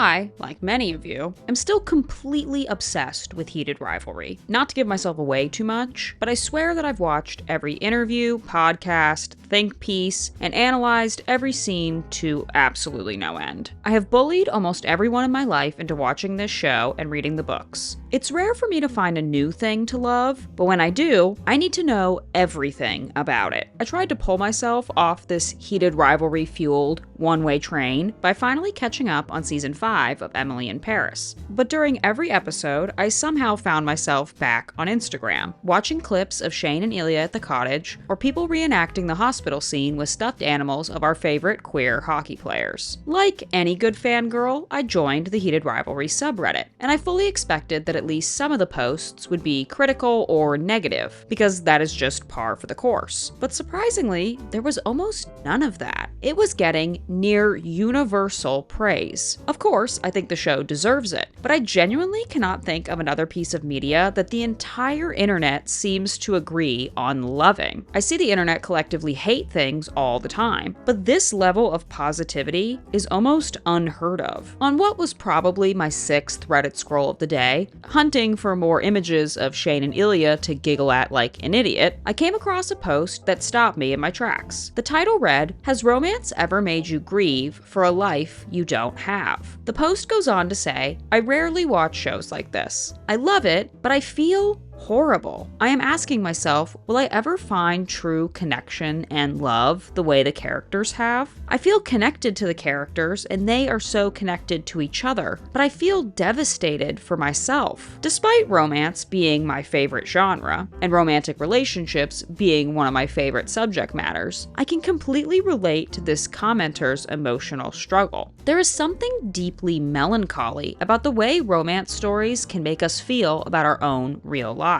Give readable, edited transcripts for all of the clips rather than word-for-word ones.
I, like many of you, am still completely obsessed with Heated Rivalry. Not to give myself away too much, but I swear that I've watched every interview, podcast, think piece, and analyzed every scene to absolutely no end. I have bullied almost everyone in my life into watching this show and reading the books. It's rare for me to find a new thing to love, but when I do, I need to know everything about it. I tried to pull myself off this Heated Rivalry-fueled one-way train by finally catching up on season 5 of Emily in Paris. But during every episode, I somehow found myself back on Instagram, watching clips of Shane and Ilya at the cottage, or people reenacting the hospital scene with stuffed animals of our favorite queer hockey players. Like any good fangirl, I joined the Heated Rivalry subreddit, and I fully expected that at least some of the posts would be critical or negative, because that is just par for the course. But surprisingly, there was almost none of that. It was getting near universal praise. Of course, I think the show deserves it, but I genuinely cannot think of another piece of media that the entire internet seems to agree on loving. I see the internet collectively hate things all the time, but this level of positivity is almost unheard of. On what was probably my 6th Reddit scroll of the day, hunting for more images of Shane and Ilya to giggle at like an idiot, I came across a post that stopped me in my tracks. The title read, "Has romance ever made you grieve for a life you don't have?" The post goes on to say, "I rarely watch shows like this. I love it, but I feel horrible. I am asking myself, will I ever find true connection and love the way the characters have? I feel connected to the characters and they are so connected to each other, but I feel devastated for myself. Despite romance being my favorite genre, and romantic relationships being one of my favorite subject matters, I can completely relate to this commenter's emotional struggle. There is something deeply melancholy about the way romance stories can make us feel about our own real lives.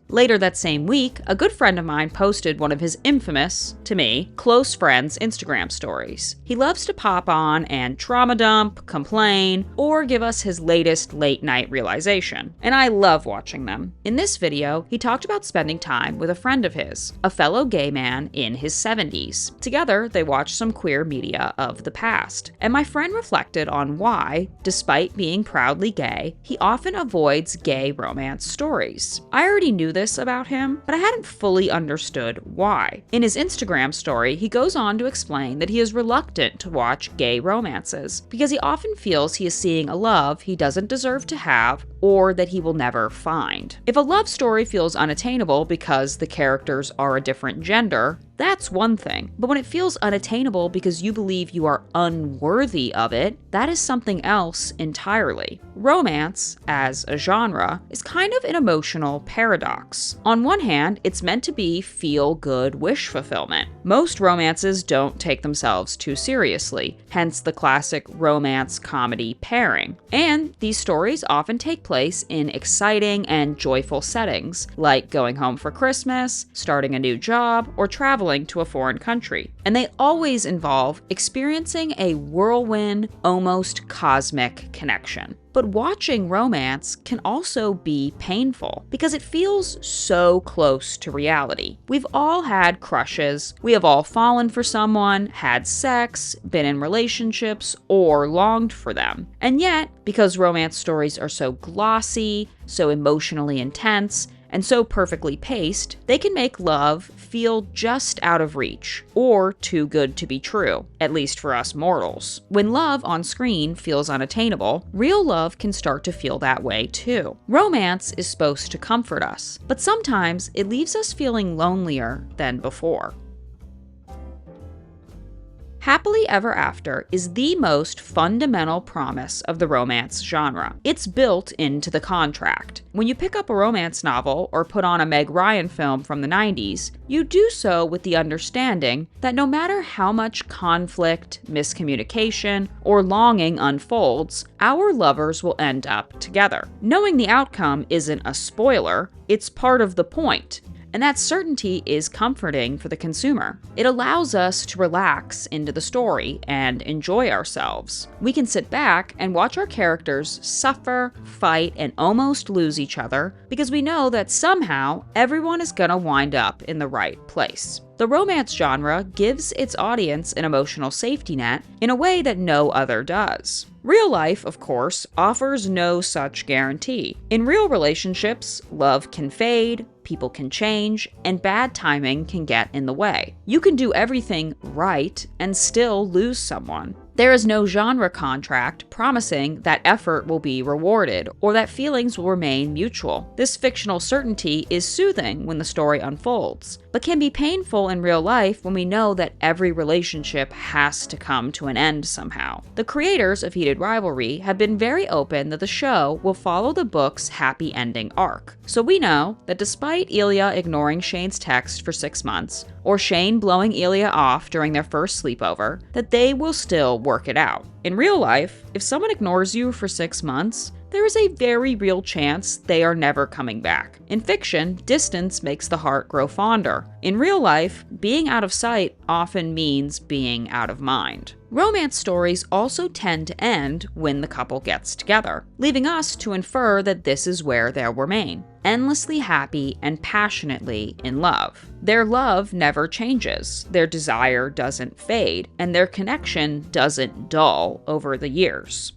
Later that same week, a good friend of mine posted one of his infamous, to me, close friends' Instagram stories. He loves to pop on and trauma dump, complain, or give us his latest late-night realization, and I love watching them. In this video, he talked about spending time with a friend of his, a fellow gay man in his 70s. Together, they watched some queer media of the past, and my friend reflected on why, despite being proudly gay, he often avoids gay romance stories. I already knew this about him, but I hadn't fully understood why. In his Instagram story, he goes on to explain that he is reluctant to watch gay romances because he often feels he is seeing a love he doesn't deserve to have or that he will never find. If a love story feels unattainable because the characters are a different gender, that's one thing. But when it feels unattainable because you believe you are unworthy of it, that is something else entirely. Romance, as a genre, is kind of an emotional paradox. On one hand, it's meant to be feel-good wish fulfillment. Most romances don't take themselves too seriously, hence the classic romance-comedy pairing. And these stories often take place in exciting and joyful settings, like going home for Christmas, starting a new job, or traveling to a foreign country. And they always involve experiencing a whirlwind, almost cosmic connection. But watching romance can also be painful because it feels so close to reality. We've all had crushes, we have all fallen for someone, had sex, been in relationships, or longed for them. And yet, because romance stories are so glossy, so emotionally intense, and so perfectly paced, they can make love feel just out of reach, or too good to be true, at least for us mortals. When love on screen feels unattainable, real love can start to feel that way too. Romance is supposed to comfort us, but sometimes it leaves us feeling lonelier than before. Happily Ever After is the most fundamental promise of the romance genre. It's built into the contract. When you pick up a romance novel or put on a Meg Ryan film from the 90s, you do so with the understanding that no matter how much conflict, miscommunication, or longing unfolds, our lovers will end up together. Knowing the outcome isn't a spoiler, it's part of the point. and that certainty is comforting for the consumer. It allows us to relax into the story and enjoy ourselves. We can sit back and watch our characters suffer, fight, and almost lose each other because we know that somehow everyone is gonna wind up in the right place. The romance genre gives its audience an emotional safety net in a way that no other does. Real life, of course, offers no such guarantee. In real relationships, love can fade, people can change, and bad timing can get in the way. You can do everything right and still lose someone. There is no genre contract promising that effort will be rewarded or that feelings will remain mutual. This fictional certainty is soothing when the story unfolds, but can be painful in real life when we know that every relationship has to come to an end somehow. The creators of Heated Rivalry have been very open that the show will follow the book's happy ending arc. So we know that despite Ilya ignoring Shane's text for 6 months, or Shane blowing Ilya off during their first sleepover, that they will still work it out. In real life, if someone ignores you for 6 months, there is a very real chance they are never coming back. In fiction, distance makes the heart grow fonder. In real life, being out of sight often means being out of mind. Romance stories also tend to end when the couple gets together, leaving us to infer that this is where they'll remain, endlessly happy and passionately in love. Their love never changes, their desire doesn't fade, and their connection doesn't dull over the years.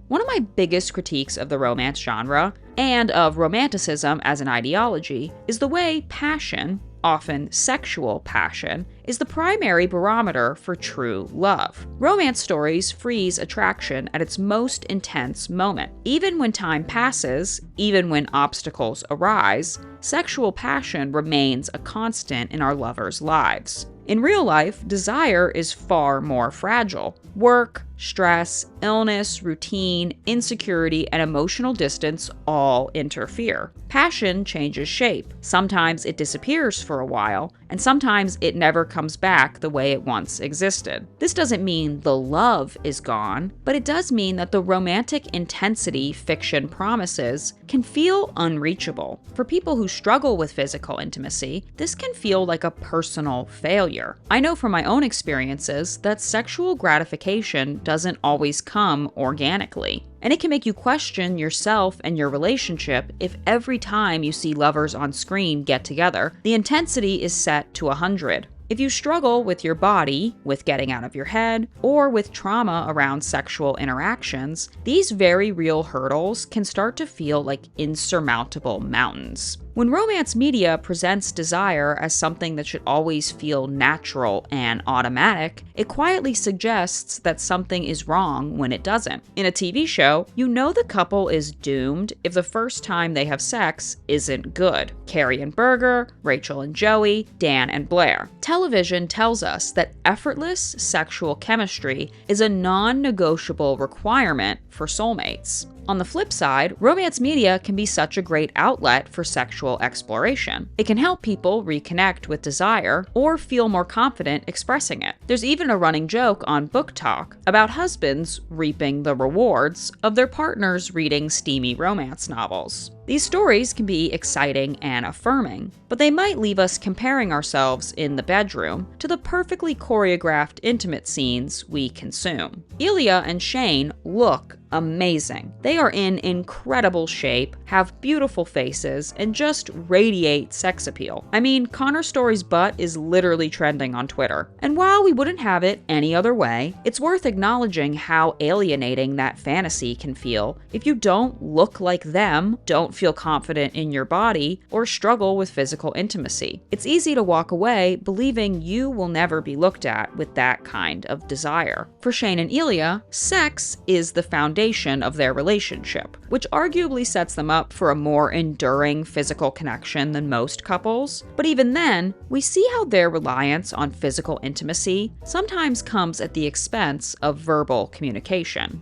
One of my biggest critiques of the romance genre, and of romanticism as an ideology, is the way passion, often sexual passion, is the primary barometer for true love. Romance stories freeze attraction at its most intense moment. Even when time passes, even when obstacles arise, sexual passion remains a constant in our lovers' lives. In real life, desire is far more fragile. Work, stress, illness, routine, insecurity, and emotional distance all interfere. Passion changes shape. Sometimes it disappears for a while, and sometimes it never comes back the way it once existed. This doesn't mean the love is gone, but it does mean that the romantic intensity fiction promises can feel unreachable. For people who struggle with physical intimacy, this can feel like a personal failure. I know from my own experiences that sexual gratification doesn't always come organically. And it can make you question yourself and your relationship if every time you see lovers on screen get together, the intensity is set to 100. If you struggle with your body, with getting out of your head, or with trauma around sexual interactions, these very real hurdles can start to feel like insurmountable mountains. When romance media presents desire as something that should always feel natural and automatic, it quietly suggests that something is wrong when it doesn't. In a TV show, you know the couple is doomed if the first time they have sex isn't good. Carrie and Berger, Rachel and Joey, Dan and Blair. Television tells us that effortless sexual chemistry is a non-negotiable requirement for soulmates. On the flip side, romance media can be such a great outlet for sexual exploration. It can help people reconnect with desire or feel more confident expressing it. There's even a running joke on Book Talk about husbands reaping the rewards of their partners reading steamy romance novels. These stories can be exciting and affirming, but they might leave us comparing ourselves in the bedroom to the perfectly choreographed intimate scenes we consume. Ilya and Shane look amazing. They are in incredible shape, have beautiful faces, and just radiate sex appeal. I mean, Connor Story's butt is literally trending on Twitter. And while we wouldn't have it any other way, it's worth acknowledging how alienating that fantasy can feel if you don't look like them, don't feel confident in your body, or struggle with physical intimacy. It's easy to walk away believing you will never be looked at with that kind of desire. For Shane and Ilya, sex is the foundation of their relationship, which arguably sets them up for a more enduring physical connection than most couples. But even then, we see how their reliance on physical intimacy sometimes comes at the expense of verbal communication.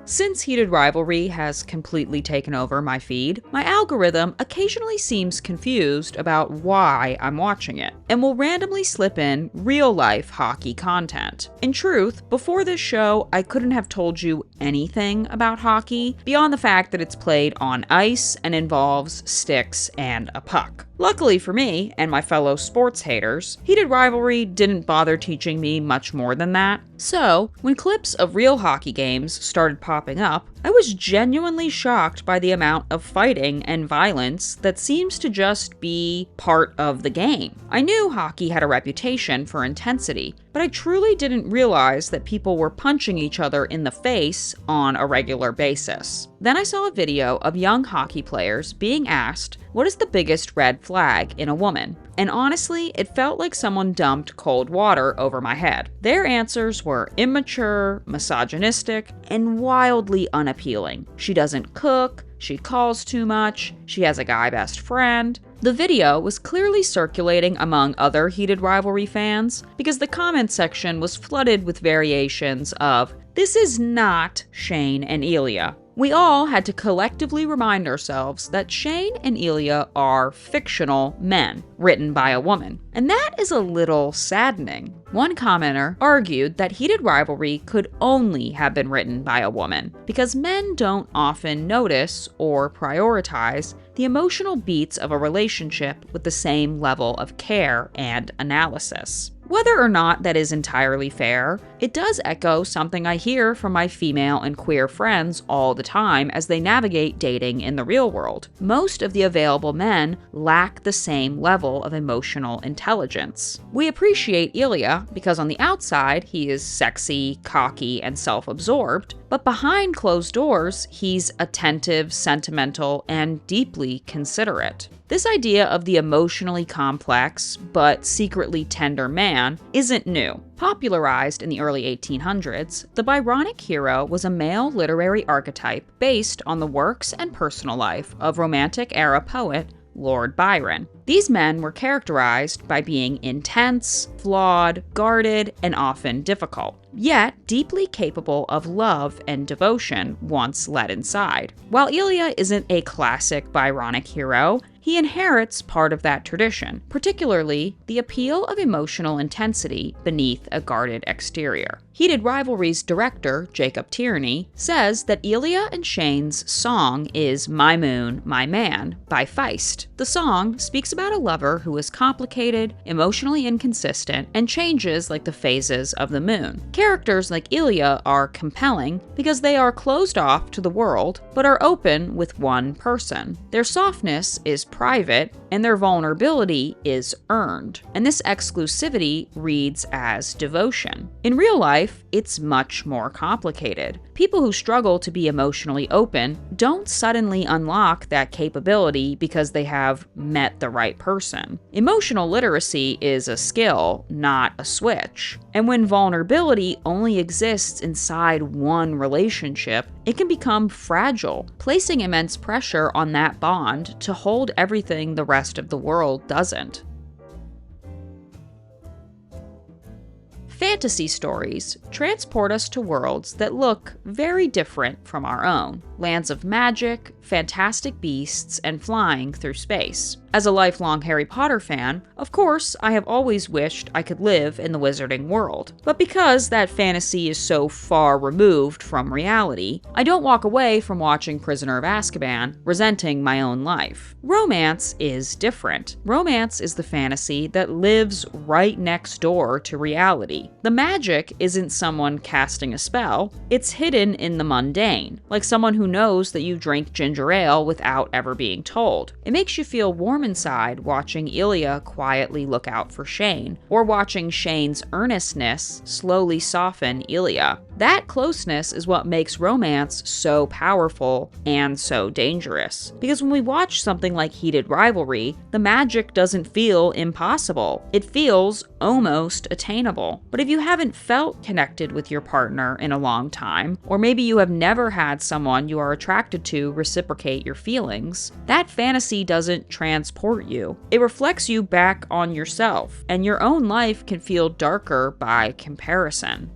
Since Heated Rivalry has completely taken over my feed, my algorithm occasionally seems confused about why I'm watching it, and will randomly slip in real-life hockey content. In truth, before this show, I couldn't have told you anything about hockey, beyond the fact that it's played on ice and involves sticks and a puck. Luckily for me, and my fellow sports haters, Heated Rivalry didn't bother teaching me much more than that. So, when clips of real hockey games started popping up, I was genuinely shocked by the amount of fighting and violence that seems to just be part of the game. I knew hockey had a reputation for intensity, but I truly didn't realize that people were punching each other in the face on a regular basis. Then I saw a video of young hockey players being asked, "What is the biggest red flag in a woman?" And honestly, it felt like someone dumped cold water over my head. Their answers were immature, misogynistic, and wildly unappealing. She doesn't cook, she calls too much, she has a guy best friend. The video was clearly circulating among other Heated Rivalry fans because the comment section was flooded with variations of, "This is not Shane and Ilya." We all had to collectively remind ourselves that Shane and Ilya are fictional men, written by a woman. And that is a little saddening. One commenter argued that Heated Rivalry could only have been written by a woman, because men don't often notice or prioritize the emotional beats of a relationship with the same level of care and analysis. Whether or not that is entirely fair, it does echo something I hear from my female and queer friends all the time as they navigate dating in the real world. Most of the available men lack the same level of emotional intelligence. We appreciate Ilya because on the outside he is sexy, cocky, and self-absorbed, but behind closed doors he's attentive, sentimental, and deeply considerate. This idea of the emotionally complex, but secretly tender man isn't new. Popularized in the early 1800s, the Byronic hero was a male literary archetype based on the works and personal life of Romantic-era poet Lord Byron. These men were characterized by being intense, flawed, guarded, and often difficult, yet deeply capable of love and devotion once let inside. While Ilya isn't a classic Byronic hero, he inherits part of that tradition, particularly the appeal of emotional intensity beneath a guarded exterior. Heated Rivalry's director, Jacob Tierney, says that Ilya and Shane's song is My Moon, My Man by Feist. The song speaks about a lover who is complicated, emotionally inconsistent, and changes like the phases of the moon. Characters like Ilya are compelling because they are closed off to the world, but are open with one person. Their softness is private, and their vulnerability is earned. And this exclusivity reads as devotion. In real life, it's much more complicated. People who struggle to be emotionally open don't suddenly unlock that capability because they have met the right person. Emotional literacy is a skill, not a switch. And when vulnerability only exists inside one relationship, it can become fragile, placing immense pressure on that bond to hold everything the rest of the world doesn't. Fantasy stories transport us to worlds that look very different from our own. Lands of magic, fantastic beasts, and flying through space. As a lifelong Harry Potter fan, of course, I have always wished I could live in the wizarding world. But because that fantasy is so far removed from reality, I don't walk away from watching Prisoner of Azkaban resenting my own life. Romance is different. Romance is the fantasy that lives right next door to reality. The magic isn't someone casting a spell, it's hidden in the mundane, like someone who knows that you drink ginger ale without ever being told. It makes you feel warm inside watching Ilya quietly look out for Shane, or watching Shane's earnestness slowly soften Ilya. That closeness is what makes romance so powerful and so dangerous. Because when we watch something like Heated Rivalry, the magic doesn't feel impossible. It feels almost attainable. But if you haven't felt connected with your partner in a long time, or maybe you have never had someone you are attracted to reciprocate your feelings, that fantasy doesn't transport you. It reflects you back on yourself, and your own life can feel darker by comparison.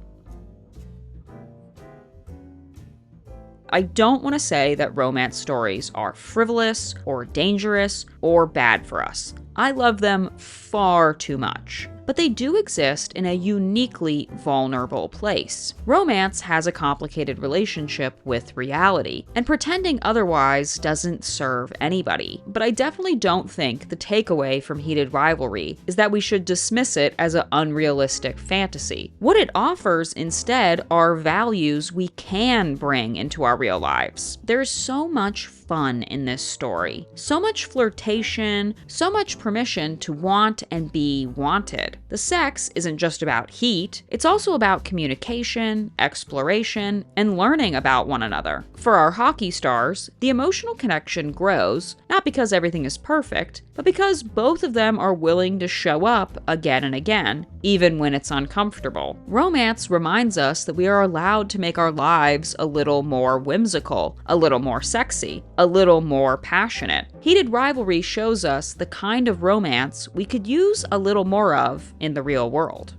I don't want to say that romance stories are frivolous or dangerous or bad for us. I love them far too much. But they do exist in a uniquely vulnerable place. Romance has a complicated relationship with reality, and pretending otherwise doesn't serve anybody. But I definitely don't think the takeaway from Heated Rivalry is that we should dismiss it as an unrealistic fantasy. What it offers instead are values we can bring into our real lives. There's so much fun in this story, so much flirtation, so much permission to want and be wanted. The sex isn't just about heat, it's also about communication, exploration, and learning about one another. For our hockey stars, the emotional connection grows, not because everything is perfect, but because both of them are willing to show up again and again, even when it's uncomfortable. Romance reminds us that we are allowed to make our lives a little more whimsical, a little more sexy, a little more passionate. Heated Rivalry shows us the kind of romance we could use a little more of in the real world.